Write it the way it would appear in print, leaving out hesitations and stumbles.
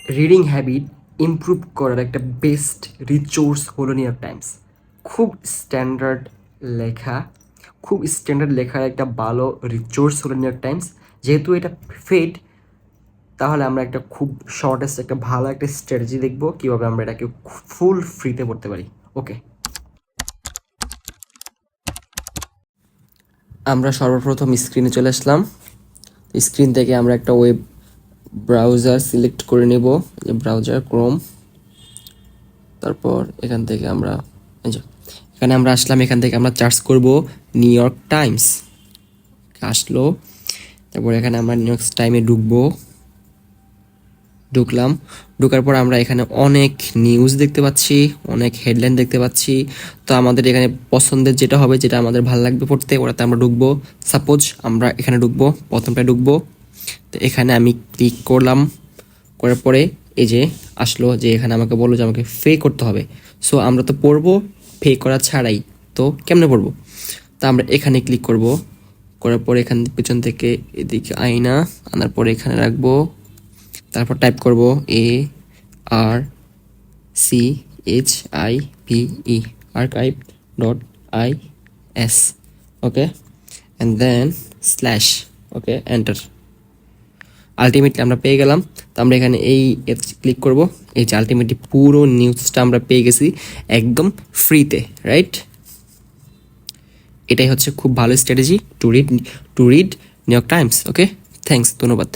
Reading habit improve করার একটা best resource হলো নিউ ইয়র্ক টাইমস। খুব স্ট্যান্ডার্ড লেখা, খুব স্ট্যান্ডার্ড লেখার একটা ভালো রিসোর্স হলো নিউ ইয়র্ক টাইমস। যেহেতু এটা ফেড, তাহলে আমরা একটা খুব শর্টেস্ট একটা ভালো একটা স্ট্র্যাটেজি দেখবো কীভাবে আমরা এটাকে ফুল ফ্রিতে পড়তে পারি। ওকে, আমরা সর্বপ্রথম স্ক্রিনে চলে আসলাম। স্ক্রিন থেকে আমরা একটা ওয়েব ব্রাউজার সিলেক্ট করে নেব, যে ব্রাউজার ক্রোম। তারপর এখান থেকে আমরা এখানে আমরা আসলাম, এখান থেকে আমরা সার্চ করব নিউ ইয়র্ক টাইমস। আসলো, তারপর এখানে আমরা নিউ ইয়র্ক টাইমে ঢুকলাম। ঢোকার পর আমরা এখানে অনেক নিউজ দেখতে পাচ্ছি, অনেক হেডলাইন দেখতে পাচ্ছি। তো আমাদের এখানে পছন্দের যেটা হবে, যেটা আমাদের ভালো লাগবে পড়তে, ওটাতে আমরা ঢুকবো। সাপোজ আমরা এখানে ঢুকবো, প্রথমটা ঢুকবো। তো এখানে আমি ক্লিক করলাম, করার পরে এই যে আসলো যে এখানে আমাকে বললো যে আমাকে পে করতে হবে। সো আমরা তো পড়বো পে করা ছাড়াই, তো কেমনে পড়বো? তা আমরা এখানে ক্লিক করব, করার পরে এখান পিছন থেকে এদিকে আয়না আনার পরে এখানে রাখবো। তারপর টাইপ করব ARCHIVE archive.is, okay, and then slash, okay, enter. Ultimately আমরা পেয়ে গেলাম। তো আমরা এখানে এই ক্লিক করব, এই যে আলটিমেটলি পুরো নিউজটা আমরা পেয়ে গেছি একদম ফ্রিতে, রাইট? এটাই হচ্ছে খুব ভালো strategy to read new York Times. Okay, thanks, ধন্যবাদ।